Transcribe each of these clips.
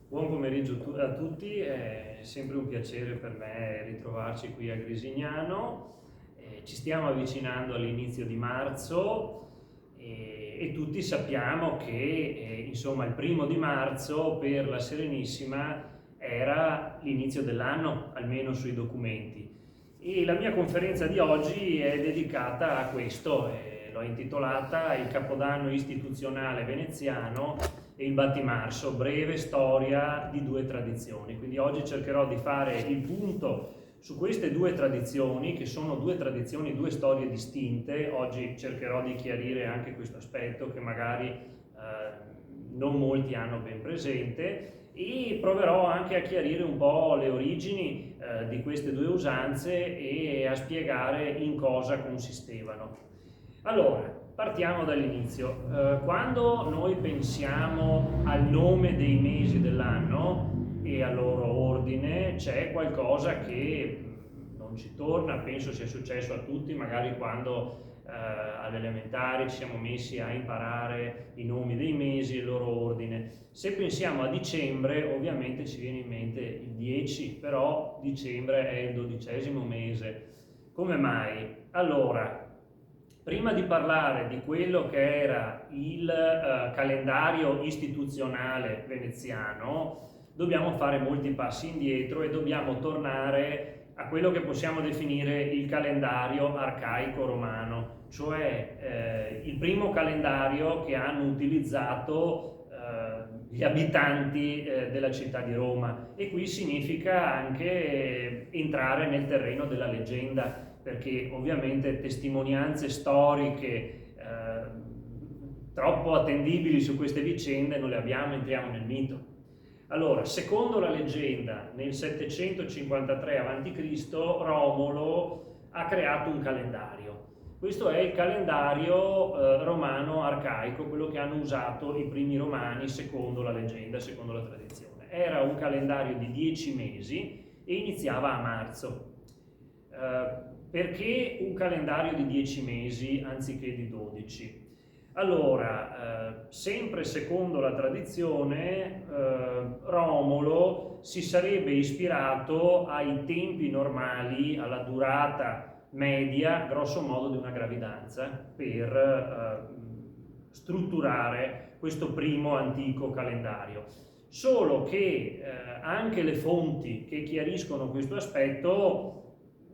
Buon pomeriggio a tutti, è sempre un piacere per me ritrovarci qui a Grisignano. Ci stiamo avvicinando all'inizio di marzo e tutti sappiamo che insomma il 1° di marzo per la Serenissima era l'inizio dell'anno, almeno sui documenti. E la mia conferenza di oggi è dedicata a questo, l'ho intitolata Il Capodanno istituzionale veneziano e il Battimarso, breve storia di due tradizioni. Quindi oggi cercherò di fare il punto su queste due tradizioni, che sono due tradizioni, due storie distinte. Oggi cercherò di chiarire anche questo aspetto che magari non molti hanno ben presente, e proverò anche a chiarire un po' le origini di queste due usanze e a spiegare in cosa consistevano. Allora, partiamo dall'inizio. Quando noi pensiamo al nome dei mesi dell'anno e al loro ordine, c'è qualcosa che non ci torna. Penso sia successo a tutti, magari quando alle elementari ci siamo messi a imparare i nomi dei mesi e il loro ordine. Se pensiamo a dicembre, ovviamente ci viene in mente il 10, però dicembre è il 12° mese. Come mai? Allora, prima di parlare di quello che era il calendario istituzionale veneziano, dobbiamo fare molti passi indietro e dobbiamo tornare a quello che possiamo definire il calendario arcaico romano, cioè il primo calendario che hanno utilizzato gli abitanti della città di Roma. E qui significa anche entrare nel terreno della leggenda, perché ovviamente testimonianze storiche troppo attendibili su queste vicende non le abbiamo, entriamo nel mito. Allora, secondo la leggenda, nel 753 a.C. Romolo ha creato un calendario. Questo è il calendario romano arcaico, quello che hanno usato i primi romani secondo la leggenda, secondo la tradizione. Era un calendario di 10 mesi e iniziava a marzo. Perché un calendario di 10 mesi anziché di 12? Allora, sempre secondo la tradizione, Romolo si sarebbe ispirato ai tempi normali, alla durata media, grosso modo, di una gravidanza per strutturare questo primo antico calendario. Solo che anche le fonti che chiariscono questo aspetto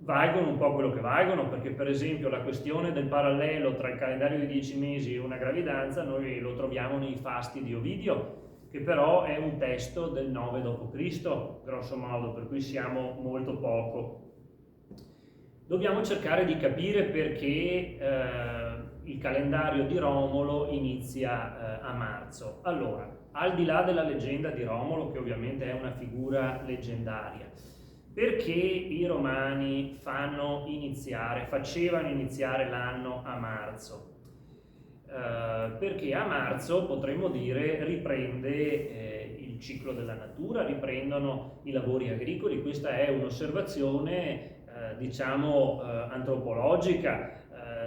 valgono un po' quello che valgono, perché per esempio la questione del parallelo tra il calendario di 10 mesi e una gravidanza noi lo troviamo nei Fasti di Ovidio, che però è un testo del 9 d.C., grosso modo, per cui siamo molto poco. Dobbiamo cercare di capire perché il calendario di Romolo inizia a marzo. Allora, al di là della leggenda di Romolo, che ovviamente è una figura leggendaria, perché i romani facevano iniziare l'anno a marzo? Perché a marzo, potremmo dire, riprende il ciclo della natura, riprendono i lavori agricoli. Questa è un'osservazione antropologica.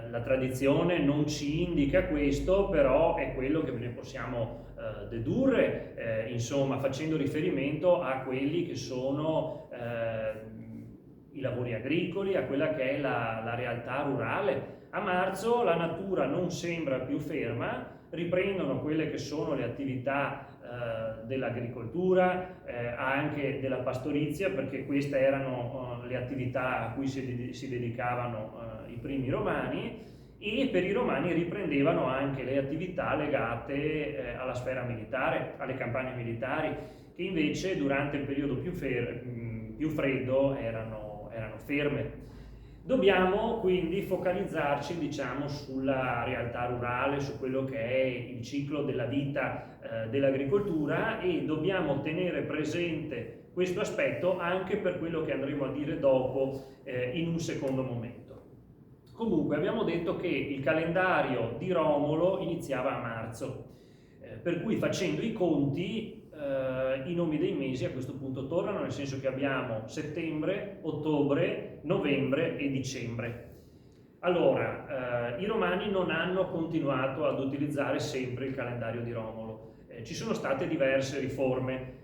La tradizione non ci indica questo, però è quello che ne possiamo dedurre, insomma, facendo riferimento a quelli che sono i lavori agricoli, a quella che è la realtà rurale. A marzo la natura non sembra più ferma, riprendono quelle che sono le attività dell'agricoltura, anche della pastorizia, perché queste erano le attività a cui si dedicavano i primi romani, e per i romani riprendevano anche le attività legate alla sfera militare, alle campagne militari, che invece durante il periodo più freddo erano ferme. Dobbiamo quindi focalizzarci, sulla realtà rurale, su quello che è il ciclo della vita dell'agricoltura, e dobbiamo tenere presente questo aspetto anche per quello che andremo a dire dopo in un secondo momento. Comunque abbiamo detto che il calendario di Romolo iniziava a marzo, per cui facendo i conti i nomi dei mesi a questo punto tornano, nel senso che abbiamo settembre, ottobre, novembre e dicembre. Allora, i romani non hanno continuato ad utilizzare sempre il calendario di Romolo. ci sono state diverse riforme.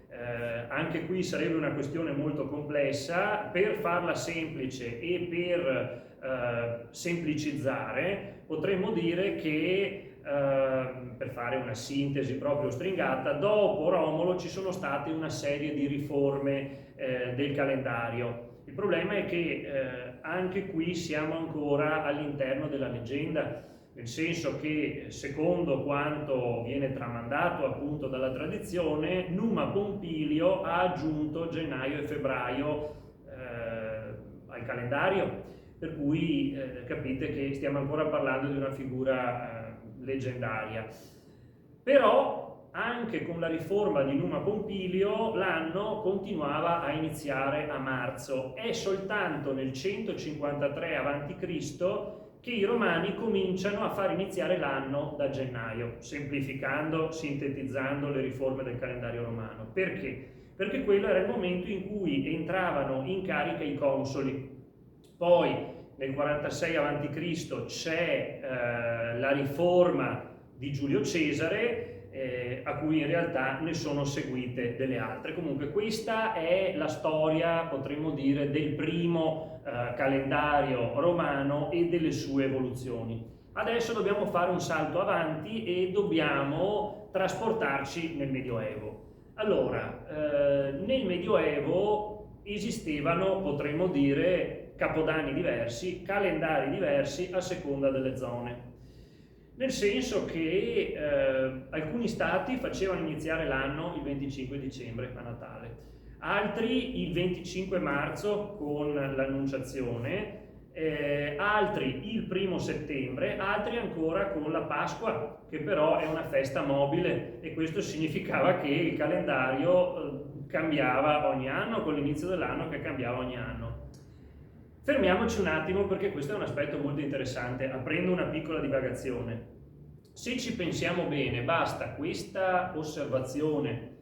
Anche qui sarebbe una questione molto complessa. Per farla semplice e per semplicizzare, potremmo dire che, per fare una sintesi proprio stringata, dopo Romolo ci sono state una serie di riforme del calendario. Il problema è che anche qui siamo ancora all'interno della leggenda, nel senso che, secondo quanto viene tramandato appunto dalla tradizione, Numa Pompilio ha aggiunto gennaio e febbraio al calendario, per cui capite che stiamo ancora parlando di una figura leggendaria. Però anche con la riforma di Numa Pompilio l'anno continuava a iniziare a marzo. È soltanto nel 153 a.C. che i romani cominciano a far iniziare l'anno da gennaio, semplificando, sintetizzando le riforme del calendario romano. Perché? Perché quello era il momento in cui entravano in carica i consoli. Poi nel 46 a.C. c'è la riforma di Giulio Cesare, a cui in realtà ne sono seguite delle altre. Comunque questa è la storia, potremmo dire, del primo calendario romano e delle sue evoluzioni. Adesso dobbiamo fare un salto avanti e dobbiamo trasportarci nel Medioevo. Allora, nel Medioevo esistevano, potremmo dire, capodanni diversi, calendari diversi a seconda delle zone. Nel senso che alcuni stati facevano iniziare l'anno il 25 dicembre a Natale, altri il 25 marzo con l'Annunciazione, altri il 1° settembre, altri ancora con la Pasqua, che però è una festa mobile, e questo significava che il calendario cambiava ogni anno, con l'inizio dell'anno che cambiava ogni anno. Fermiamoci un attimo, perché questo è un aspetto molto interessante, aprendo una piccola divagazione. Se ci pensiamo bene, basta questa osservazione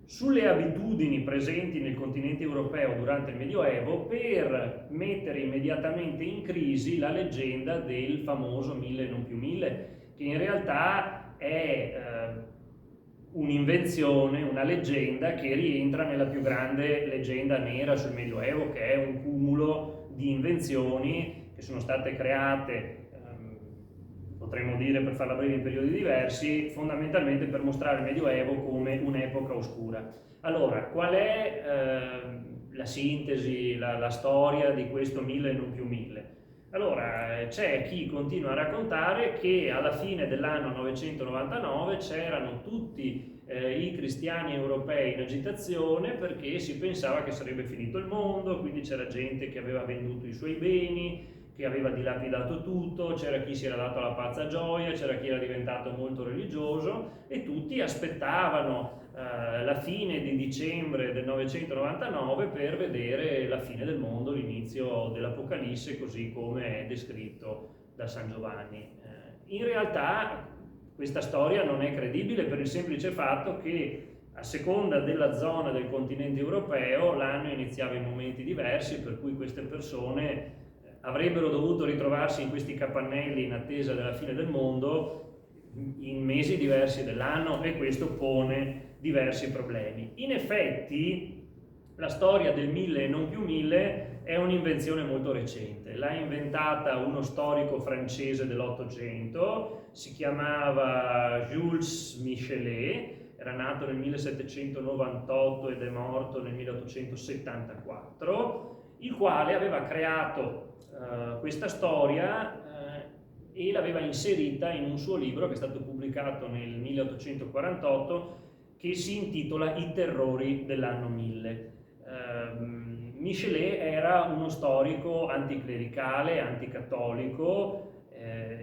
sulle abitudini presenti nel continente europeo durante il Medioevo per mettere immediatamente in crisi la leggenda del famoso 1000 non più 1000, che in realtà è un'invenzione, una leggenda che rientra nella più grande leggenda nera sul Medioevo, che è un cumulo di invenzioni che sono state create, potremmo dire, per farla breve, in periodi diversi, fondamentalmente per mostrare il Medioevo come un'epoca oscura. Allora, qual è la sintesi, la storia di questo 1000 non più 1000? Allora, c'è chi continua a raccontare che alla fine dell'anno 999 c'erano tutti i cristiani europei in agitazione perché si pensava che sarebbe finito il mondo, quindi c'era gente che aveva venduto i suoi beni, che aveva dilapidato tutto, c'era chi si era dato alla pazza gioia, c'era chi era diventato molto religioso, e tutti aspettavano la fine di dicembre del 999 per vedere la fine del mondo, l'inizio dell'Apocalisse, così come è descritto da San Giovanni. In realtà questa storia non è credibile per il semplice fatto che a seconda della zona del continente europeo l'anno iniziava in momenti diversi, per cui queste persone avrebbero dovuto ritrovarsi in questi capannelli in attesa della fine del mondo in mesi diversi dell'anno, e questo pone diversi problemi. In effetti la storia del 1000 e non più 1000 è un'invenzione molto recente. L'ha inventata uno storico francese dell'Ottocento, si chiamava Jules Michelet, era nato nel 1798 ed è morto nel 1874, il quale aveva creato questa storia e l'aveva inserita in un suo libro che è stato pubblicato nel 1848, che si intitola I terrori dell'anno 1000. Michelet era uno storico anticlericale, anticattolico,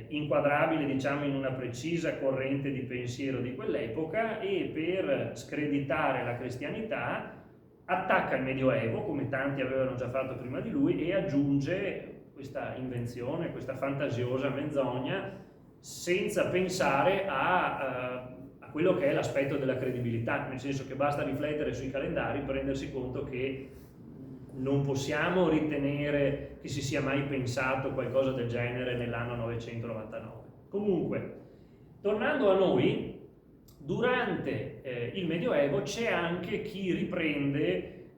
inquadrabile, diciamo, in una precisa corrente di pensiero di quell'epoca, e per screditare la cristianità attacca il Medioevo, come tanti avevano già fatto prima di lui, e aggiunge questa invenzione, questa fantasiosa menzogna, senza pensare a quello che è l'aspetto della credibilità, nel senso che basta riflettere sui calendari per rendersi conto che non possiamo ritenere che si sia mai pensato qualcosa del genere nell'anno 999. Comunque, tornando a noi, Durante il Medioevo c'è anche chi riprende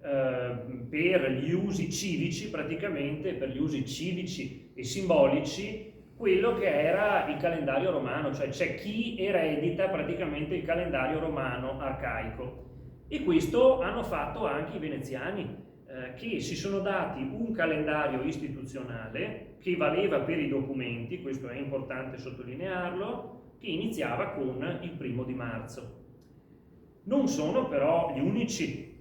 per gli usi civici, praticamente per gli usi civici e simbolici, quello che era il calendario romano, cioè c'è chi eredita praticamente il calendario romano arcaico. E questo hanno fatto anche i veneziani, che si sono dati un calendario istituzionale che valeva per i documenti, questo è importante sottolinearlo, che iniziava con il 1° marzo. Non sono però gli unici,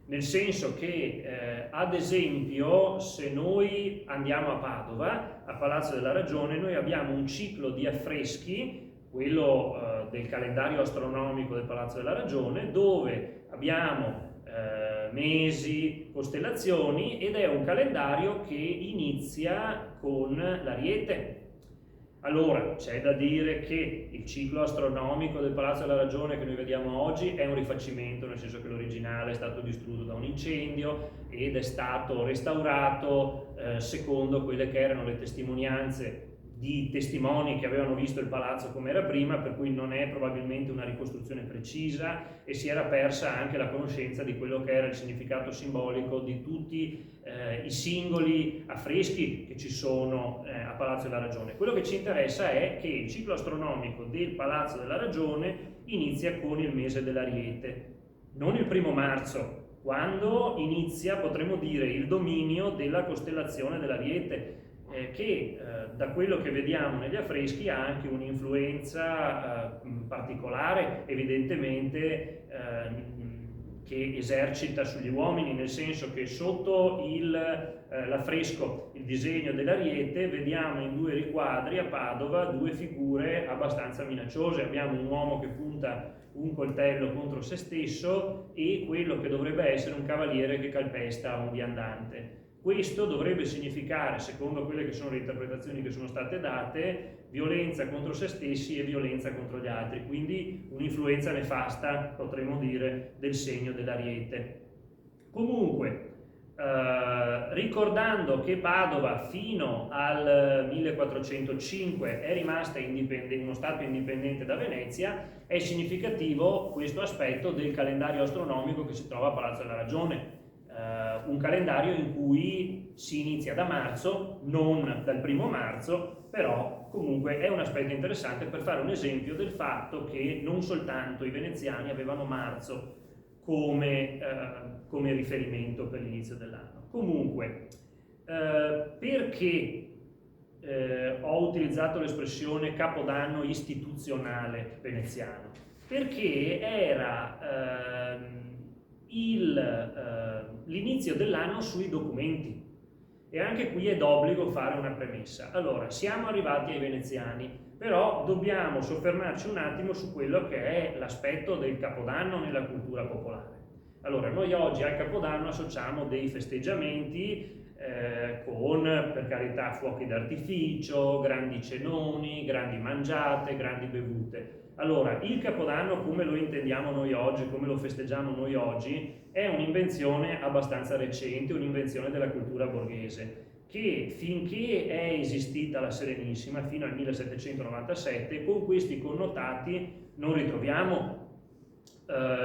nel senso che ad esempio se noi andiamo a Padova, a Palazzo della Ragione, noi abbiamo un ciclo di affreschi, quello del calendario astronomico del Palazzo della Ragione, dove abbiamo mesi, costellazioni, ed è un calendario che inizia con l'Ariete. Allora, c'è da dire che il ciclo astronomico del Palazzo della Ragione che noi vediamo oggi è un rifacimento, nel senso che l'originale è stato distrutto da un incendio ed è stato restaurato secondo quelle che erano le testimonianze di testimoni che avevano visto il palazzo come era prima, per cui non è probabilmente una ricostruzione precisa e si era persa anche la conoscenza di quello che era il significato simbolico di tutti i singoli affreschi che ci sono a Palazzo della Ragione. Quello che ci interessa è che il ciclo astronomico del Palazzo della Ragione inizia con il mese dell'Ariete, non il 1° marzo, quando inizia, potremmo dire, il dominio della costellazione dell'Ariete, che da quello che vediamo negli affreschi ha anche un'influenza particolare, evidentemente, che esercita sugli uomini, nel senso che sotto l'affresco, il disegno dell'Ariete, vediamo in 2 riquadri a Padova 2 figure abbastanza minacciose. Abbiamo un uomo che punta un coltello contro se stesso e quello che dovrebbe essere un cavaliere che calpesta un viandante. Questo dovrebbe significare, secondo quelle che sono le interpretazioni che sono state date, violenza contro se stessi e violenza contro gli altri, quindi un'influenza nefasta, potremmo dire, del segno dell'Ariete. Comunque, ricordando che Padova fino al 1405 è rimasta uno stato indipendente da Venezia, è significativo questo aspetto del calendario astronomico che si trova a Palazzo della Ragione. Un calendario in cui si inizia da marzo, non dal 1° marzo, però comunque è un aspetto interessante per fare un esempio del fatto che non soltanto i veneziani avevano marzo come riferimento per l'inizio dell'anno. Comunque, perché ho utilizzato l'espressione capodanno istituzionale veneziano? Perché era l'inizio dell'anno sui documenti, e anche qui è d'obbligo fare una premessa. Allora, siamo arrivati ai veneziani, però dobbiamo soffermarci un attimo su quello che è l'aspetto del Capodanno nella cultura popolare. Allora, noi oggi al Capodanno associamo dei festeggiamenti con, per carità, fuochi d'artificio, grandi cenoni, grandi mangiate, grandi bevute. Allora, il Capodanno, come lo intendiamo noi oggi, come lo festeggiamo noi oggi, è un'invenzione abbastanza recente, un'invenzione della cultura borghese, che finché è esistita la Serenissima, fino al 1797, con questi connotati non ritroviamo.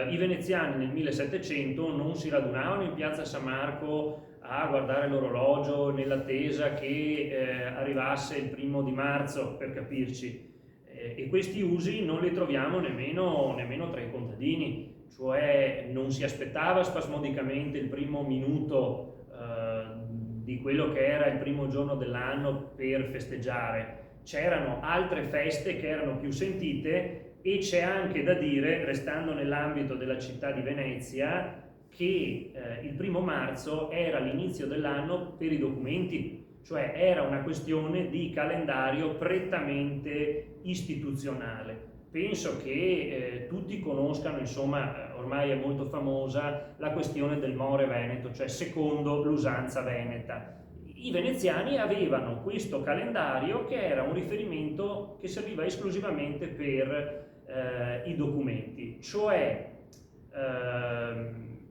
I veneziani nel 1700 non si radunavano in piazza San Marco a guardare l'orologio nell'attesa che arrivasse il 1° per capirci. E questi usi non li troviamo nemmeno tra i contadini, cioè non si aspettava spasmodicamente il primo minuto di quello che era il primo giorno dell'anno per festeggiare. C'erano altre feste che erano più sentite, e c'è anche da dire, restando nell'ambito della città di Venezia, che il 1° marzo era l'inizio dell'anno per i documenti, cioè era una questione di calendario prettamente istituzionale. Penso che tutti conoscano, insomma, ormai è molto famosa la questione del more veneto, cioè secondo l'usanza veneta. I veneziani avevano questo calendario che era un riferimento che serviva esclusivamente per i documenti, cioè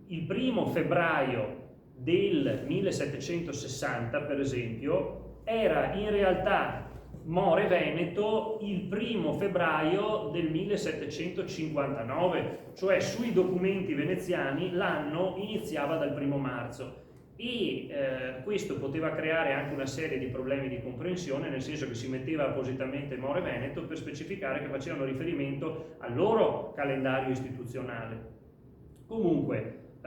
il 1° febbraio del 1760, per esempio, era in realtà More Veneto il 1° febbraio del 1759, cioè sui documenti veneziani l'anno iniziava dal 1° marzo. E questo poteva creare anche una serie di problemi di comprensione, nel senso che si metteva appositamente More Veneto per specificare che facevano riferimento al loro calendario istituzionale. Comunque,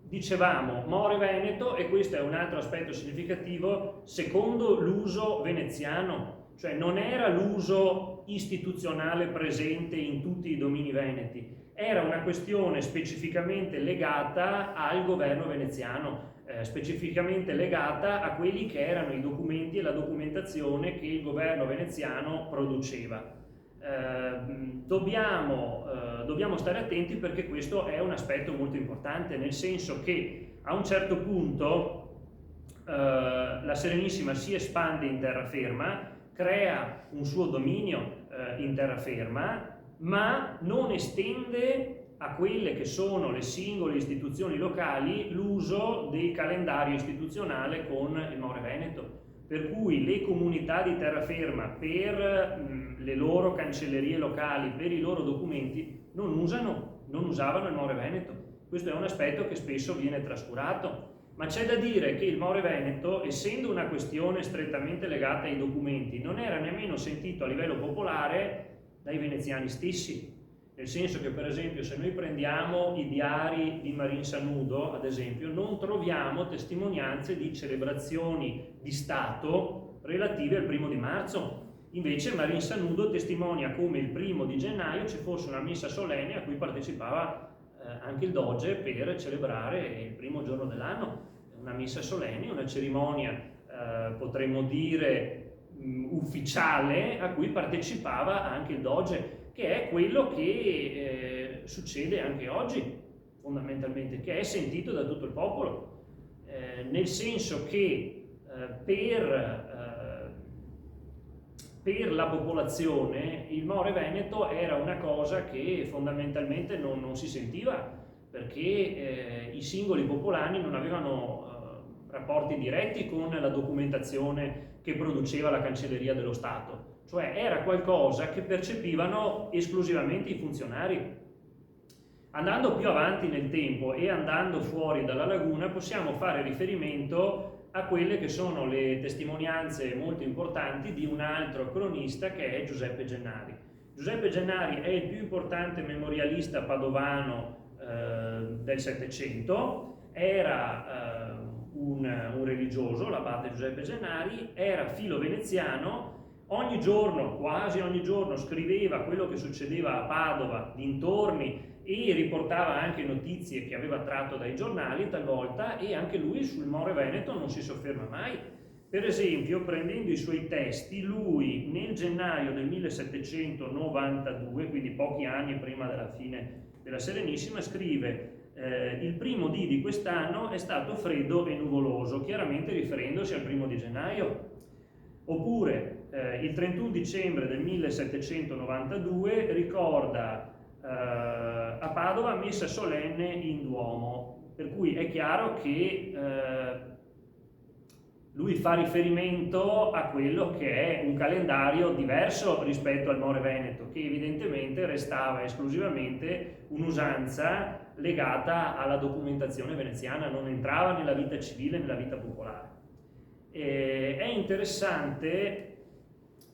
dicevamo More Veneto, e questo è un altro aspetto significativo, secondo l'uso veneziano, cioè non era l'uso istituzionale presente in tutti i domini veneti, era una questione specificamente legata al governo veneziano, specificamente legata a quelli che erano i documenti e la documentazione che il governo veneziano produceva. Dobbiamo stare attenti, perché questo è un aspetto molto importante, nel senso che a un certo punto la Serenissima si espande in terraferma, crea un suo dominio in terraferma, ma non estende a quelle che sono le singole istituzioni locali l'uso del calendario istituzionale con il More Veneto, per cui le comunità di terraferma per le loro cancellerie locali, per i loro documenti, non usavano il More Veneto. Questo è un aspetto che spesso viene trascurato, ma c'è da dire che il More Veneto, essendo una questione strettamente legata ai documenti, non era nemmeno sentito a livello popolare dai veneziani stessi, nel senso che, per esempio, se noi prendiamo i diari di Marin Sanudo, ad esempio, non troviamo testimonianze di celebrazioni di Stato relative al 1° marzo. Invece Marin Sanudo testimonia come il 1° gennaio ci fosse una messa solenne a cui partecipava anche il doge per celebrare il primo giorno dell'anno, una messa solenne, una cerimonia potremmo dire ufficiale, a cui partecipava anche il doge, che è quello che succede anche oggi fondamentalmente, che è sentito da tutto il popolo, nel senso che per la popolazione il More Veneto era una cosa che fondamentalmente non si sentiva, perché i singoli popolani non avevano rapporti diretti con la documentazione che produceva la Cancelleria dello Stato, cioè era qualcosa che percepivano esclusivamente i funzionari. Andando più avanti nel tempo e andando fuori dalla laguna, possiamo fare riferimento a quelle che sono le testimonianze molto importanti di un altro cronista, che è Giuseppe Gennari. Giuseppe Gennari è il più importante memorialista padovano del Settecento, era un religioso, l'abate Giuseppe Gennari, era filo veneziano, ogni giorno, quasi ogni giorno, scriveva quello che succedeva a Padova, dintorni, e riportava anche notizie che aveva tratto dai giornali talvolta, e anche lui sul More Veneto non si sofferma mai. Per esempio, prendendo i suoi testi, lui nel gennaio del 1792, quindi pochi anni prima della fine della Serenissima, scrive: il primo dì di quest'anno è stato freddo e nuvoloso, chiaramente riferendosi al 1° gennaio. Oppure il 31 dicembre del 1792 ricorda a Padova messa solenne in Duomo, per cui è chiaro che lui fa riferimento a quello che è un calendario diverso rispetto al More Veneto, che evidentemente restava esclusivamente un'usanza legata alla documentazione veneziana, non entrava nella vita civile, nella vita popolare. È interessante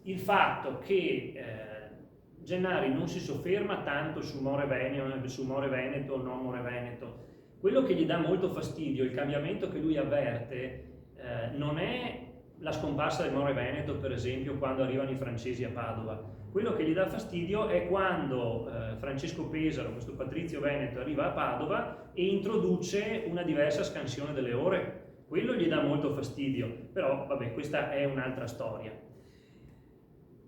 il fatto che Gennari non si sofferma tanto su More Veneto, non More Veneto. Quello che gli dà molto fastidio, il cambiamento che lui avverte, non è la scomparsa del More Veneto, per esempio, quando arrivano i francesi a Padova. Quello che gli dà fastidio è quando Francesco Pesaro, questo patrizio veneto, arriva a Padova e introduce una diversa scansione delle ore. Quello gli dà molto fastidio, però vabbè, questa è un'altra storia.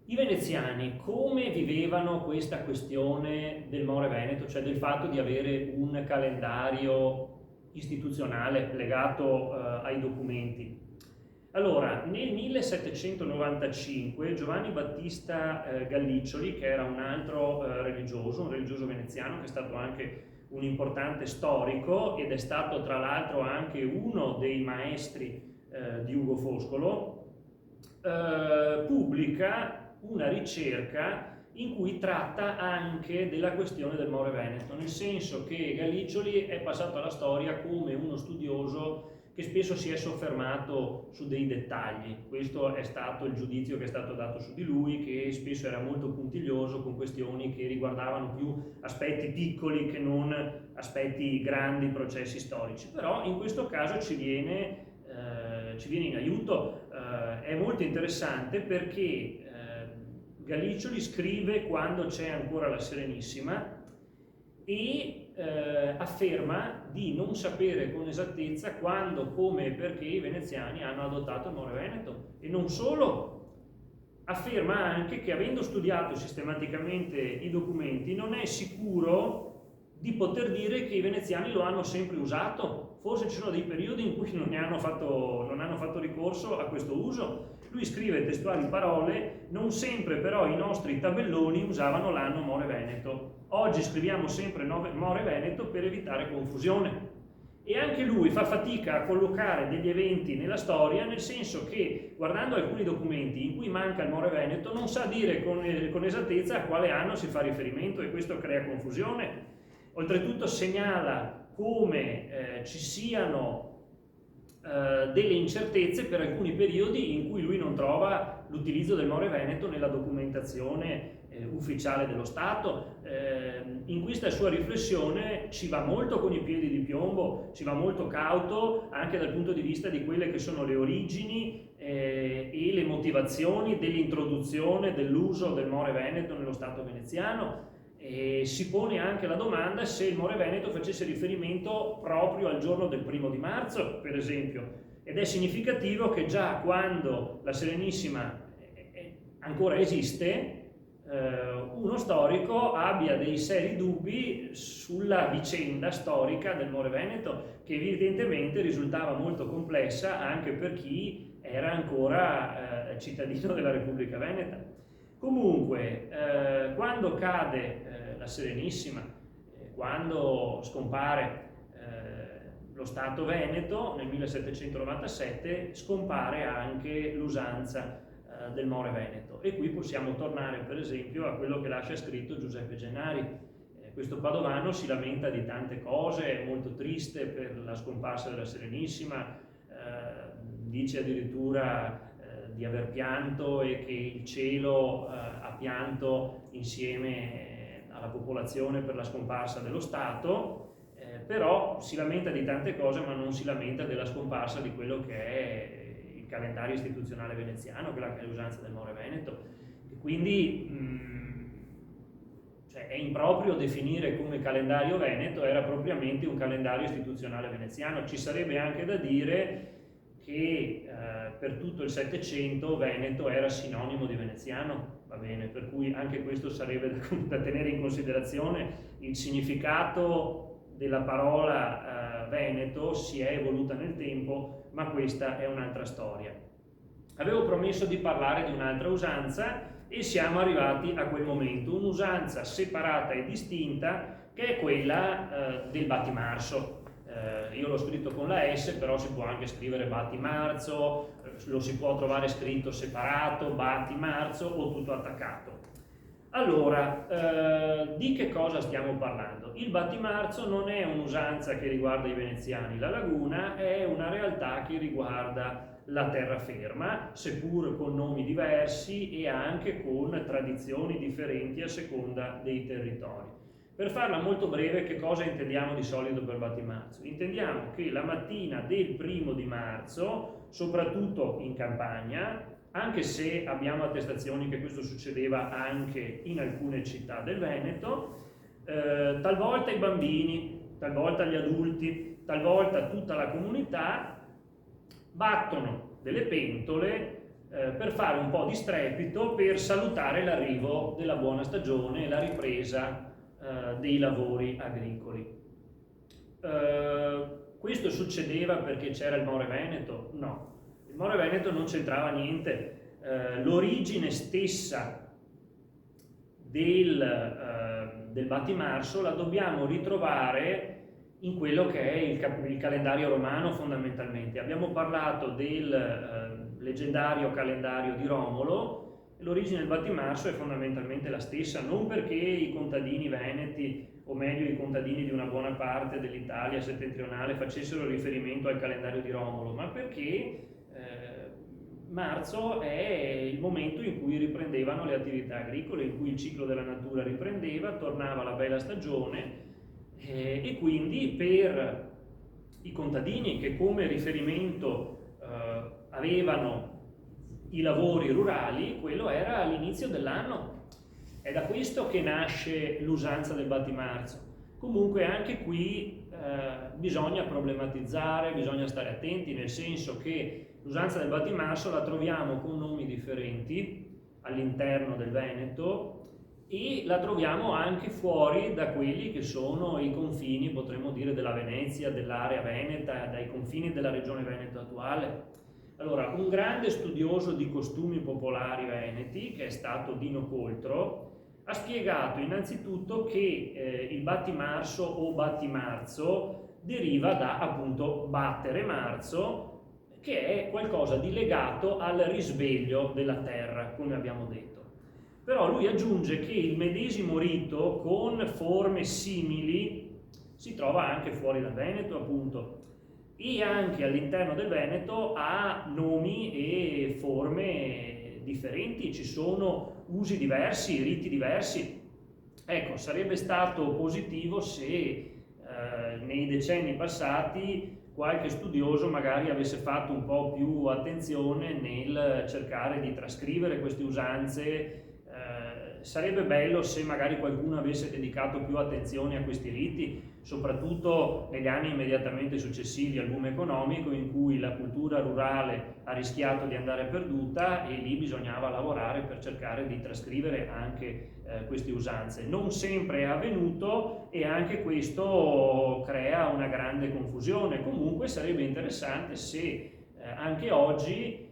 I veneziani come vivevano questa questione del More Veneto, cioè del fatto di avere un calendario istituzionale legato ai documenti? Allora, nel 1795 Giovanni Battista Galliccioli, che era un altro religioso, un religioso veneziano, che è stato anche un importante storico ed è stato tra l'altro anche uno dei maestri di Ugo Foscolo, pubblica una ricerca in cui tratta anche della questione del More Veneto, nel senso che Galliccioli è passato alla storia come uno studioso che spesso si è soffermato su dei dettagli. Questo è stato il giudizio che è stato dato su di lui, che spesso era molto puntiglioso con questioni che riguardavano più aspetti piccoli che non aspetti grandi, processi storici. Però in questo caso ci viene in aiuto. È molto interessante perché Galliccioli scrive quando c'è ancora la Serenissima e afferma di non sapere con esattezza quando, come e perché i veneziani hanno adottato il More Veneto. E non solo, afferma anche che, avendo studiato sistematicamente i documenti, non è sicuro di poter dire che i veneziani lo hanno sempre usato. Forse ci sono dei periodi in cui non hanno fatto ricorso a questo uso. Lui scrive testuali parole: non sempre però i nostri tabelloni usavano l'anno More Veneto. Oggi scriviamo sempre More Veneto per evitare confusione. E anche lui fa fatica a collocare degli eventi nella storia, nel senso che, guardando alcuni documenti in cui manca il More Veneto, non sa dire con esattezza a quale anno si fa riferimento, e questo crea confusione. Oltretutto segnala come ci siano delle incertezze per alcuni periodi in cui lui non trova l'utilizzo del More Veneto nella documentazione ufficiale dello Stato. In questa sua riflessione ci va molto con i piedi di piombo, ci va molto cauto anche dal punto di vista di quelle che sono le origini e le motivazioni dell'introduzione dell'uso del More Veneto nello Stato veneziano. E si pone anche la domanda se il More Veneto facesse riferimento proprio al giorno del 1° di marzo, per esempio, ed è significativo che già quando la Serenissima ancora esiste, uno storico abbia dei seri dubbi sulla vicenda storica del More Veneto, che evidentemente risultava molto complessa anche per chi era ancora cittadino della Repubblica Veneta. Comunque, quando cade la Serenissima, quando scompare lo Stato Veneto nel 1797, scompare anche l'usanza del More Veneto. E qui possiamo tornare per esempio a quello che lascia scritto Giuseppe Gennari. Questo padovano si lamenta di tante cose, è molto triste per la scomparsa della Serenissima, dice addirittura di aver pianto e che il cielo ha pianto insieme alla popolazione per la scomparsa dello Stato, però si lamenta di tante cose, ma non si lamenta della scomparsa di quello che è il calendario istituzionale veneziano, quella che è l'usanza del More Veneto. E quindi è improprio definire come calendario veneto, era propriamente un calendario istituzionale veneziano. Ci sarebbe anche da dire che per tutto il Settecento Veneto era sinonimo di veneziano, va bene, per cui anche questo sarebbe da tenere in considerazione. Il significato della parola Veneto si è evoluta nel tempo, ma questa è un'altra storia. Avevo promesso di parlare di un'altra usanza e siamo arrivati a quel momento, un'usanza separata e distinta che è quella del battimarzo. Io l'ho scritto con la S, però si può anche scrivere battimarzo, lo si può trovare scritto separato, battimarzo o tutto attaccato. Allora, di che cosa stiamo parlando? Il battimarzo non è un'usanza che riguarda i veneziani, la laguna è una realtà che riguarda la terraferma, seppur con nomi diversi e anche con tradizioni differenti a seconda dei territori. Per farla molto breve, che cosa intendiamo di solito per battimarzo? Intendiamo che la mattina del 1° di marzo, soprattutto in campagna, anche se abbiamo attestazioni che questo succedeva anche in alcune città del Veneto, talvolta i bambini, talvolta gli adulti, talvolta tutta la comunità battono delle pentole per fare un po' di strepito, per salutare l'arrivo della buona stagione e la ripresa dei lavori agricoli. Questo succedeva perché c'era il More Veneto? No, il More Veneto non c'entrava niente. L'origine stessa del battimarzo la dobbiamo ritrovare in quello che è il calendario romano, fondamentalmente. Abbiamo parlato del leggendario calendario di Romolo. L'origine del battimarzo è fondamentalmente la stessa, non perché i contadini veneti, o meglio i contadini di una buona parte dell'Italia settentrionale, facessero riferimento al calendario di Romolo, ma perché marzo è il momento in cui riprendevano le attività agricole, in cui il ciclo della natura riprendeva, tornava la bella stagione, e quindi per i contadini che come riferimento avevano i lavori rurali, quello era l'inizio dell'anno. È da questo che nasce l'usanza del battimarzo. Comunque anche qui bisogna problematizzare, bisogna stare attenti, nel senso che l'usanza del battimarzo la troviamo con nomi differenti all'interno del Veneto e la troviamo anche fuori da quelli che sono i confini, potremmo dire, della Venezia, dell'area veneta, dai confini della regione Veneto attuale. Allora, un grande studioso di costumi popolari veneti, che è stato Dino Coltro, ha spiegato innanzitutto che il battimarzo o battimarzo deriva da appunto battere marzo, che è qualcosa di legato al risveglio della terra, come abbiamo detto. Però lui aggiunge che il medesimo rito con forme simili si trova anche fuori dal Veneto, appunto, e anche all'interno del Veneto ha nomi e forme differenti, ci sono usi diversi, riti diversi. Ecco, sarebbe stato positivo se nei decenni passati qualche studioso magari avesse fatto un po' più attenzione nel cercare di trascrivere queste usanze. Sarebbe bello se magari qualcuno avesse dedicato più attenzione a questi riti, soprattutto negli anni immediatamente successivi al boom economico, in cui la cultura rurale ha rischiato di andare perduta e lì bisognava lavorare per cercare di trascrivere anche queste usanze. Non sempre è avvenuto e anche questo crea una grande confusione. Comunque sarebbe interessante se anche oggi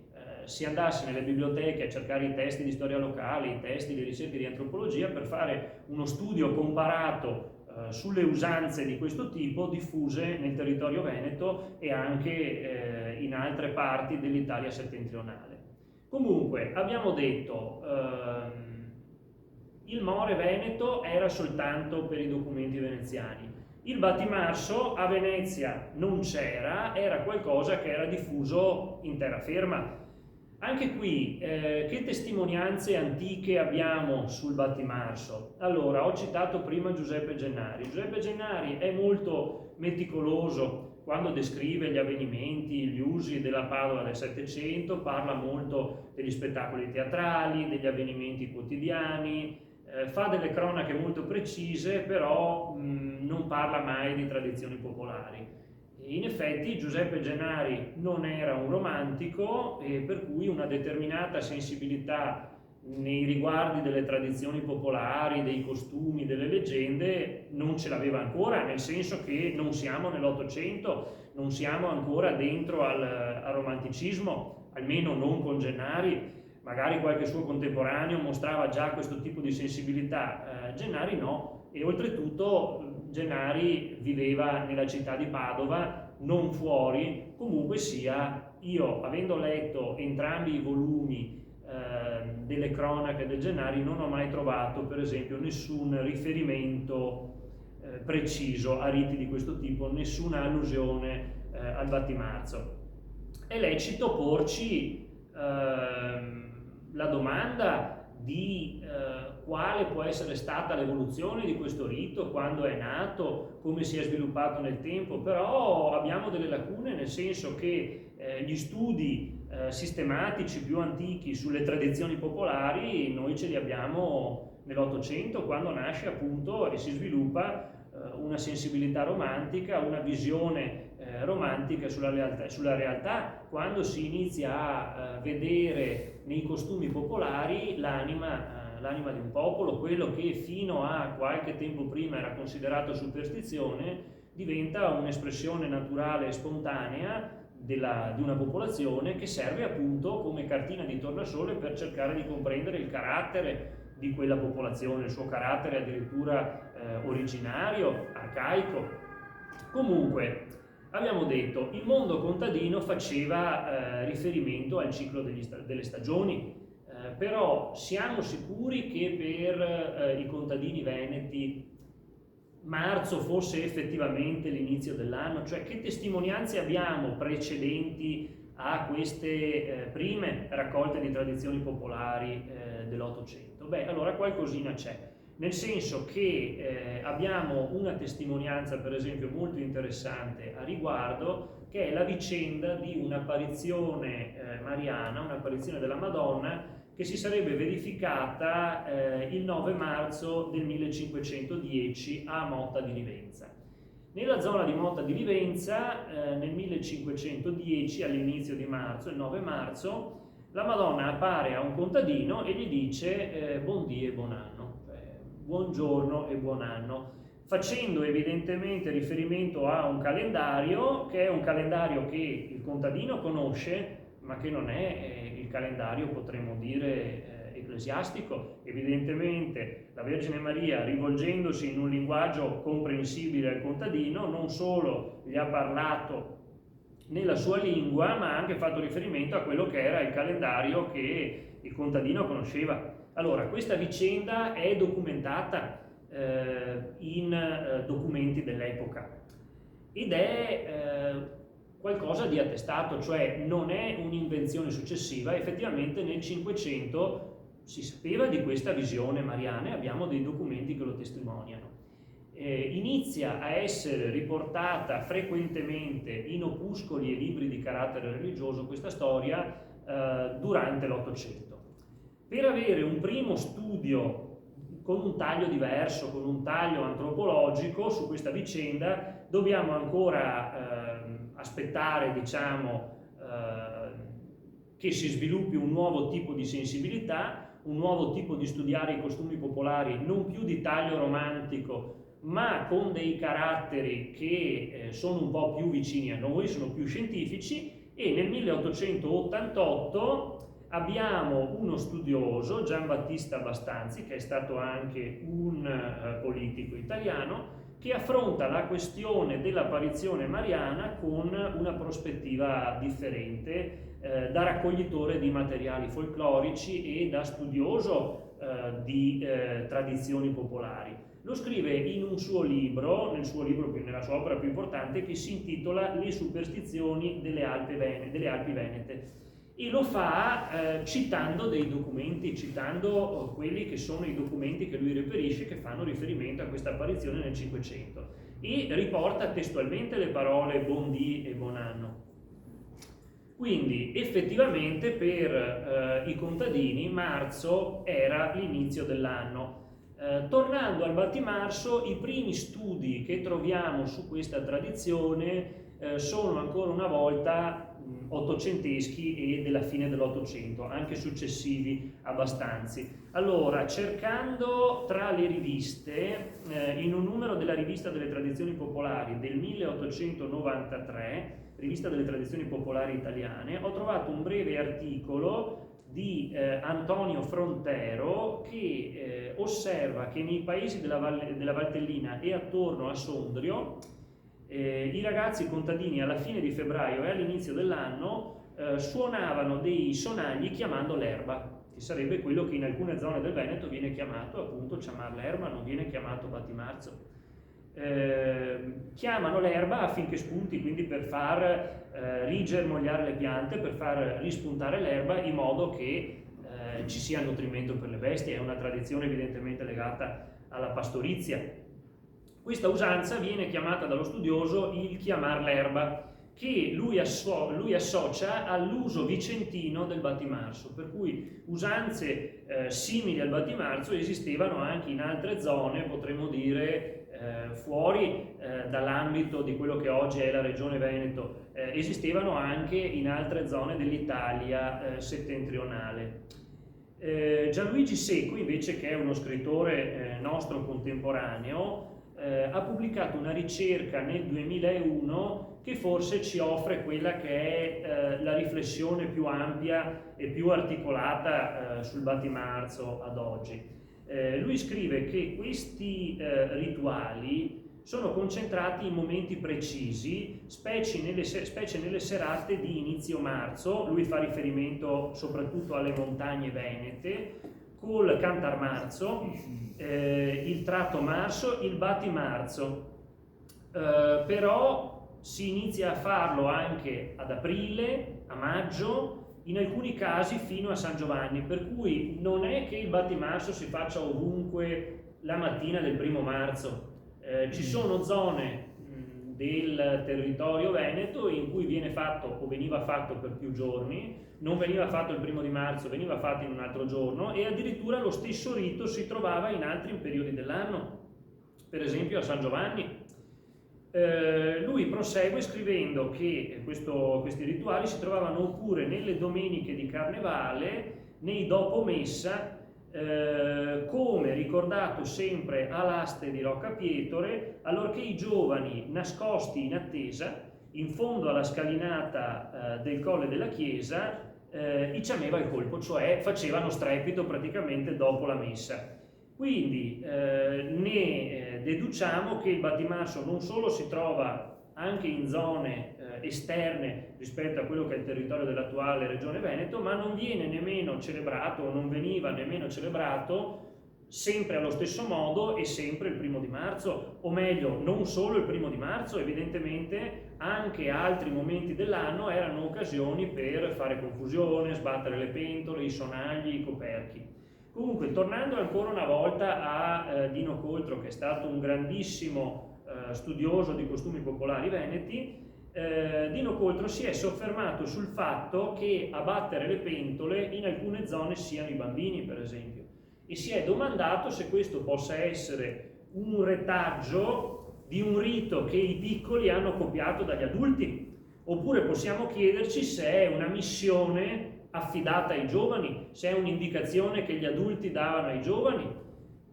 si andasse nelle biblioteche a cercare i testi di storia locale, i testi di ricerche di antropologia per fare uno studio comparato sulle usanze di questo tipo diffuse nel territorio veneto e anche in altre parti dell'Italia settentrionale. Comunque, abbiamo detto il More Veneto era soltanto per i documenti veneziani. Il battimarzo a Venezia non c'era, era qualcosa che era diffuso in terraferma. Anche qui, che testimonianze antiche abbiamo sul battimarzo? Allora, ho citato prima Giuseppe Gennari. Giuseppe Gennari è molto meticoloso quando descrive gli avvenimenti, gli usi della Padova del Settecento, parla molto degli spettacoli teatrali, degli avvenimenti quotidiani, fa delle cronache molto precise, però non parla mai di tradizioni popolari. In effetti Giuseppe Gennari non era un romantico e per cui una determinata sensibilità nei riguardi delle tradizioni popolari, dei costumi, delle leggende non ce l'aveva ancora, nel senso che non siamo nell'Ottocento, non siamo ancora dentro al romanticismo, almeno non con Gennari. Magari qualche suo contemporaneo mostrava già questo tipo di sensibilità, Gennari no, e oltretutto Gennari viveva nella città di Padova, non fuori. Comunque sia, io avendo letto entrambi i volumi delle cronache del Gennari non ho mai trovato per esempio nessun riferimento preciso a riti di questo tipo, nessuna allusione al battimarzo. È lecito porci la domanda di quale può essere stata l'evoluzione di questo rito, quando è nato, come si è sviluppato nel tempo, però abbiamo delle lacune, nel senso che gli studi sistematici più antichi sulle tradizioni popolari noi ce li abbiamo nell'Ottocento, quando nasce appunto e si sviluppa una sensibilità romantica, una visione romantica sulla realtà, quando si inizia a vedere nei costumi popolari l'anima di un popolo, quello che fino a qualche tempo prima era considerato superstizione diventa un'espressione naturale e spontanea di una popolazione che serve appunto come cartina di tornasole per cercare di comprendere il carattere di quella popolazione, il suo carattere addirittura originario, arcaico. Comunque, abbiamo detto il mondo contadino faceva riferimento al ciclo delle stagioni, però siamo sicuri che per i contadini veneti marzo fosse effettivamente l'inizio dell'anno? Cioè, che testimonianze abbiamo precedenti a queste prime raccolte di tradizioni popolari dell'Ottocento? Beh, allora qualcosina c'è, nel senso che abbiamo una testimonianza, per esempio, molto interessante a riguardo, che è la vicenda di un'apparizione mariana, un'apparizione della Madonna, che si sarebbe verificata il 9 marzo del 1510 a Motta di Livenza. Nella zona di Motta di Livenza, nel 1510, all'inizio di marzo, il 9 marzo, la Madonna appare a un contadino e gli dice buon dì e buon anno, buongiorno e buon anno, facendo evidentemente riferimento a un calendario che è un calendario che il contadino conosce, ma che non è il calendario, potremmo dire, ecclesiastico. Evidentemente la Vergine Maria, rivolgendosi in un linguaggio comprensibile al contadino, non solo gli ha parlato nella sua lingua, ma ha anche fatto riferimento a quello che era il calendario che il contadino conosceva. Allora, questa vicenda è documentata in documenti dell'epoca ed è qualcosa di attestato, cioè non è un'invenzione successiva. Effettivamente nel 500 si sapeva di questa visione mariana e abbiamo dei documenti che lo testimoniano. Inizia a essere riportata frequentemente in opuscoli e libri di carattere religioso questa storia durante l'Ottocento. Per avere un primo studio con un taglio diverso, con un taglio antropologico su questa vicenda, dobbiamo ancora aspettare, diciamo, che si sviluppi un nuovo tipo di sensibilità, un nuovo tipo di studiare i costumi popolari, non più di taglio romantico, ma con dei caratteri che sono un po' più vicini a noi, sono più scientifici, e nel 1888 abbiamo uno studioso, Giambattista Bastanzi, che è stato anche un politico italiano, che affronta la questione dell'apparizione mariana con una prospettiva differente, da raccoglitore di materiali folclorici e da studioso di tradizioni popolari. Lo scrive in un suo libro, nella sua opera più importante, che si intitola Le superstizioni delle Alpi Venete, e lo fa citando dei documenti, citando quelli che sono i documenti che lui reperisce, che fanno riferimento a questa apparizione nel 500, e riporta testualmente le parole buon dì e buon anno. Quindi effettivamente per i contadini marzo era l'inizio dell'anno. Tornando al battimarzo, i primi studi che troviamo su questa tradizione sono ancora una volta ottocenteschi e della fine dell'Ottocento, anche successivi abbastanza. Allora, cercando tra le riviste, in un numero della Rivista delle Tradizioni Popolari del 1893, Rivista delle Tradizioni Popolari Italiane, ho trovato un breve articolo di Antonio Frontero che osserva che nei paesi della Valtellina e attorno a Sondrio i ragazzi contadini alla fine di febbraio e all'inizio dell'anno suonavano dei sonagli chiamando l'erba, che sarebbe quello che in alcune zone del Veneto viene chiamato appunto ciamar l'erba, non viene chiamato battimarzo. Chiamano l'erba affinché spunti, quindi per far rigermogliare le piante, per far rispuntare l'erba, in modo che ci sia nutrimento per le bestie. È una tradizione evidentemente legata alla pastorizia. Questa usanza viene chiamata dallo studioso il chiamar l'erba, che lui associa all'uso vicentino del battimarzo, per cui usanze simili al battimarzo esistevano anche in altre zone, potremmo dire fuori dall'ambito di quello che oggi è la regione Veneto, esistevano anche in altre zone dell'Italia settentrionale. Gianluigi Secco, invece, che è uno scrittore nostro contemporaneo, ha pubblicato una ricerca nel 2001 che forse ci offre quella che è la riflessione più ampia e più articolata sul battimarzo ad oggi. Lui scrive che questi rituali sono concentrati in momenti precisi, specie nelle serate di inizio marzo. Lui fa riferimento soprattutto alle montagne venete, col Cantar Marzo, il Tratto Marzo, il Bati Marzo. Però si inizia a farlo anche ad aprile, a maggio, in alcuni casi fino a San Giovanni, per cui non è che il Bati Marzo si faccia ovunque la mattina del 1° marzo. Ci sono zone del territorio veneto in cui viene fatto o veniva fatto per più giorni, non veniva fatto il 1° marzo, veniva fatto in un altro giorno, e addirittura lo stesso rito si trovava in altri periodi dell'anno, per esempio a San Giovanni. Lui prosegue scrivendo che questi rituali si trovavano oppure nelle domeniche di carnevale, nei dopomessa, come ricordato sempre all'aste di Rocca Pietore, allorché i giovani, nascosti in attesa, in fondo alla scalinata del colle della chiesa, iciameva il colpo, cioè facevano strepito praticamente dopo la messa. Quindi ne deduciamo che il Battimarzo non solo si trova anche in zone esterne rispetto a quello che è il territorio dell'attuale Regione Veneto, ma non viene nemmeno celebrato, o non veniva nemmeno celebrato sempre allo stesso modo e sempre il 1° marzo, o meglio, non solo il 1° marzo, evidentemente anche altri momenti dell'anno erano occasioni per fare confusione, sbattere le pentole, i sonagli, i coperchi. Comunque, tornando ancora una volta a Dino Coltro, che è stato un grandissimo studioso di costumi popolari veneti, Dino Coltro si è soffermato sul fatto che a battere le pentole in alcune zone siano i bambini, per esempio, e si è domandato se questo possa essere un retaggio di un rito che i piccoli hanno copiato dagli adulti, oppure possiamo chiederci se è una missione affidata ai giovani, se è un'indicazione che gli adulti davano ai giovani.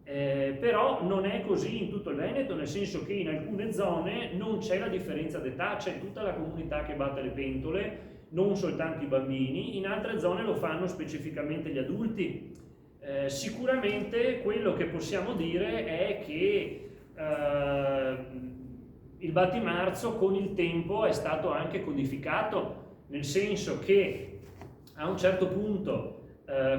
Però non è così in tutto il Veneto, nel senso che in alcune zone non c'è la differenza d'età, c'è tutta la comunità che batte le pentole, non soltanto i bambini, in altre zone lo fanno specificamente gli adulti. Sicuramente quello che possiamo dire è che il Battimarzo con il tempo è stato anche codificato, nel senso che a un certo punto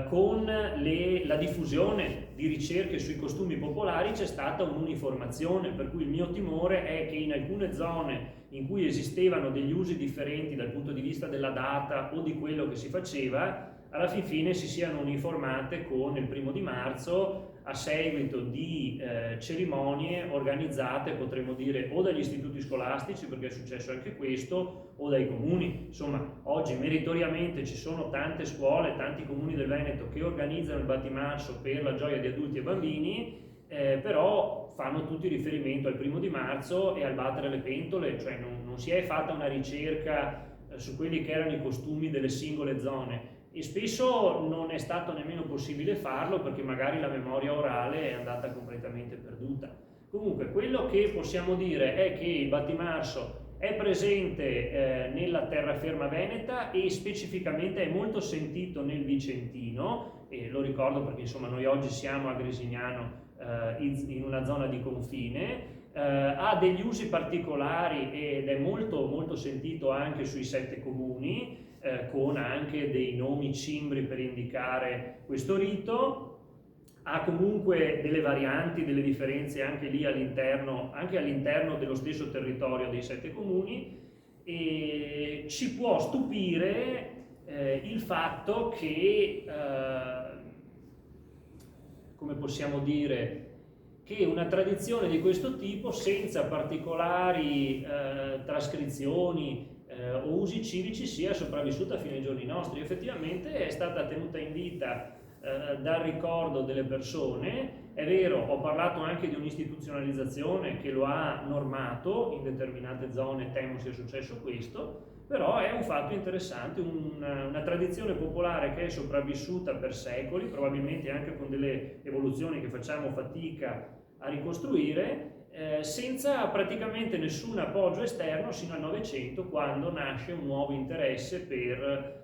con la diffusione di ricerche sui costumi popolari c'è stata un'uniformazione, per cui il mio timore è che in alcune zone in cui esistevano degli usi differenti dal punto di vista della data o di quello che si faceva, alla fin fine si siano uniformate con il 1° marzo a seguito di cerimonie organizzate, potremmo dire, o dagli istituti scolastici, perché è successo anche questo, o dai comuni. Insomma, oggi meritoriamente ci sono tante scuole, tanti comuni del Veneto che organizzano il Battimarzo per la gioia di adulti e bambini, però fanno tutti riferimento al 1° marzo e al battere le pentole, cioè non si è fatta una ricerca su quelli che erano i costumi delle singole zone, e spesso non è stato nemmeno possibile farlo perché magari la memoria orale è andata completamente perduta. Comunque, quello che possiamo dire è che il Battimarzo è presente nella terraferma veneta e specificamente è molto sentito nel Vicentino, e lo ricordo perché insomma noi oggi siamo a Grisignano, in una zona di confine, ha degli usi particolari ed è molto molto sentito anche sui 7 comuni, con anche dei nomi cimbri per indicare questo rito. Ha comunque delle varianti, delle differenze anche lì all'interno dello stesso territorio dei 7 comuni, e ci può stupire il fatto che, come possiamo dire, che una tradizione di questo tipo, senza particolari trascrizioni o usi civici, sia sopravvissuta fino ai giorni nostri. Effettivamente è stata tenuta in vita dal ricordo delle persone. È vero, ho parlato anche di un'istituzionalizzazione che lo ha normato, in determinate zone temo sia successo questo, però è un fatto interessante, una tradizione popolare che è sopravvissuta per secoli, probabilmente anche con delle evoluzioni che facciamo fatica a ricostruire, senza praticamente nessun appoggio esterno sino al Novecento, quando nasce un nuovo interesse per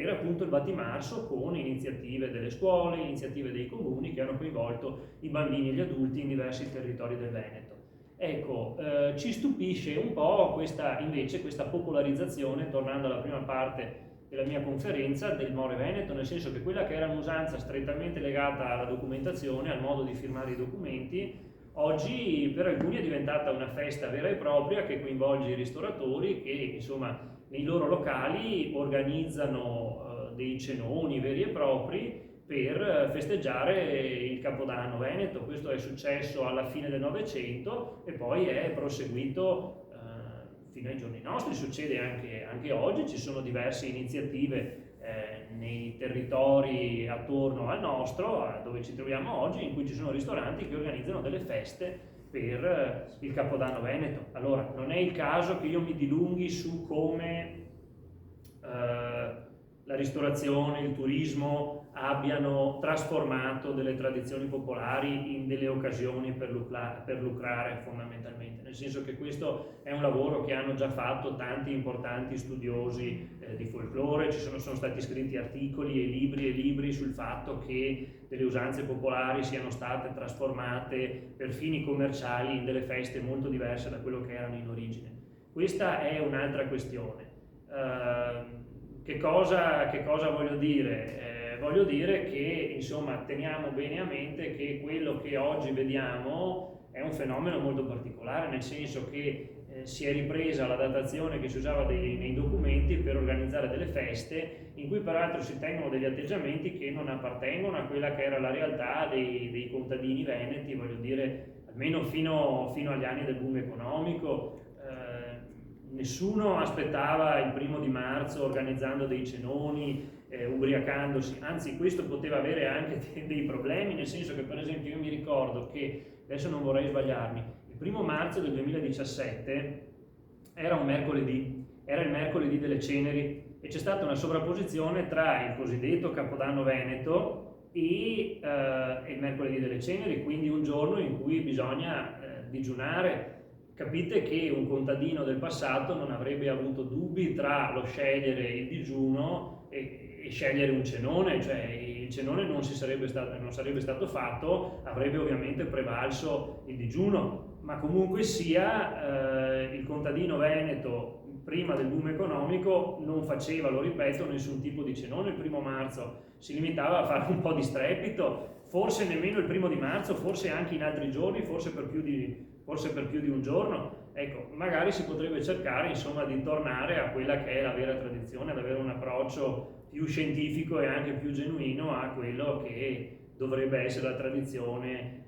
appunto il Battimarzo, con iniziative delle scuole, iniziative dei comuni che hanno coinvolto i bambini e gli adulti in diversi territori del Veneto. Ecco, ci stupisce un po' invece questa popolarizzazione, tornando alla prima parte della mia conferenza, del More Veneto, nel senso che quella che era un'usanza strettamente legata alla documentazione, al modo di firmare i documenti, oggi per alcuni è diventata una festa vera e propria che coinvolge i ristoratori che, insomma, nei loro locali organizzano dei cenoni veri e propri per festeggiare il Capodanno Veneto. Questo è successo alla fine del Novecento e poi è proseguito fino ai giorni nostri. Succede anche oggi, ci sono diverse iniziative nei territori attorno al nostro, dove ci troviamo oggi, in cui ci sono ristoranti che organizzano delle feste per il Capodanno Veneto. Allora, non è il caso che io mi dilunghi su come la ristorazione, il turismo abbiano trasformato delle tradizioni popolari in delle occasioni per lucrare fondamentalmente, nel senso che questo è un lavoro che hanno già fatto tanti importanti studiosi di folklore. Sono stati scritti articoli e libri sul fatto che delle usanze popolari siano state trasformate per fini commerciali in delle feste molto diverse da quello che erano in origine. Questa è un'altra questione. Che cosa voglio dire? Voglio dire che, insomma, teniamo bene a mente che quello che oggi vediamo è un fenomeno molto particolare, nel senso che si è ripresa la datazione che si usava nei documenti per organizzare delle feste, in cui peraltro si tengono degli atteggiamenti che non appartengono a quella che era la realtà dei contadini veneti, voglio dire, almeno fino agli anni del boom economico. Nessuno aspettava il 1° marzo organizzando dei cenoni, ubriacandosi, anzi questo poteva avere anche dei problemi, nel senso che per esempio io mi ricordo che, adesso non vorrei sbagliarmi, il 1° marzo del 2017 era un mercoledì, era il mercoledì delle ceneri e c'è stata una sovrapposizione tra il cosiddetto Capodanno Veneto e il mercoledì delle ceneri, quindi un giorno in cui bisogna digiunare. Capite che un contadino del passato non avrebbe avuto dubbi tra lo scegliere il digiuno e scegliere un cenone, cioè il cenone non sarebbe stato fatto, avrebbe ovviamente prevalso il digiuno, ma comunque sia il contadino veneto prima del boom economico non faceva, lo ripeto, nessun tipo di cenone il 1° marzo, si limitava a fare un po' di strepito, forse nemmeno il 1° marzo, forse anche in altri giorni, forse per più di un giorno. Ecco, magari si potrebbe cercare, insomma, di tornare a quella che è la vera tradizione, ad avere un approccio più scientifico e anche più genuino a quello che dovrebbe essere la tradizione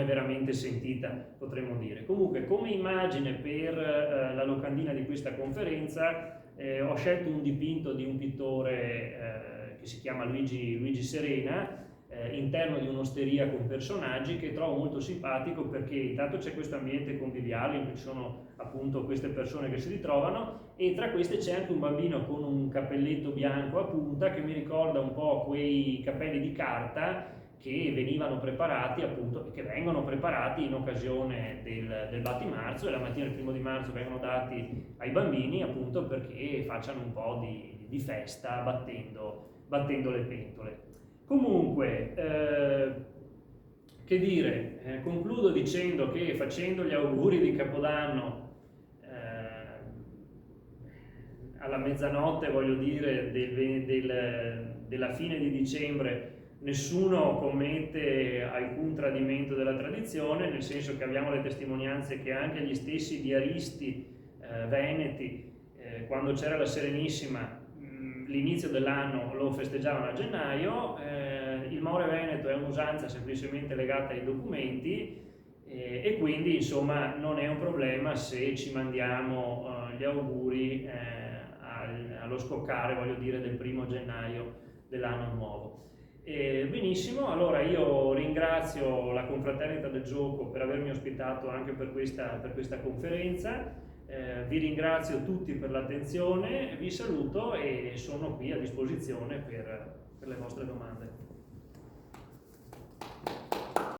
veramente sentita, potremmo dire. Comunque, come immagine per la locandina di questa conferenza, ho scelto un dipinto di un pittore che si chiama Luigi Serena, interno di un'osteria con personaggi, che trovo molto simpatico perché intanto c'è questo ambiente conviviale in cui ci sono appunto queste persone che si ritrovano, e tra queste c'è anche un bambino con un cappelletto bianco a punta che mi ricorda un po' quei cappelli di carta che venivano preparati appunto, che vengono preparati in occasione del Battimarzo, e la mattina del 1° marzo vengono dati ai bambini appunto perché facciano un po' di festa battendo le pentole. Comunque, che dire, concludo dicendo che, facendo gli auguri di Capodanno alla mezzanotte, voglio dire, della fine di dicembre, nessuno commette alcun tradimento della tradizione, nel senso che abbiamo le testimonianze che anche gli stessi diaristi veneti, quando c'era la Serenissima, l'inizio dell'anno lo festeggiavano a gennaio. Il More Veneto è un'usanza semplicemente legata ai documenti, e quindi insomma non è un problema se ci mandiamo gli auguri allo scoccare, voglio dire, del 1° gennaio dell'anno nuovo. Benissimo, allora io ringrazio la Confraternita del Gioco per avermi ospitato anche per questa conferenza. Vi ringrazio tutti per l'attenzione, vi saluto e sono qui a disposizione per le vostre domande.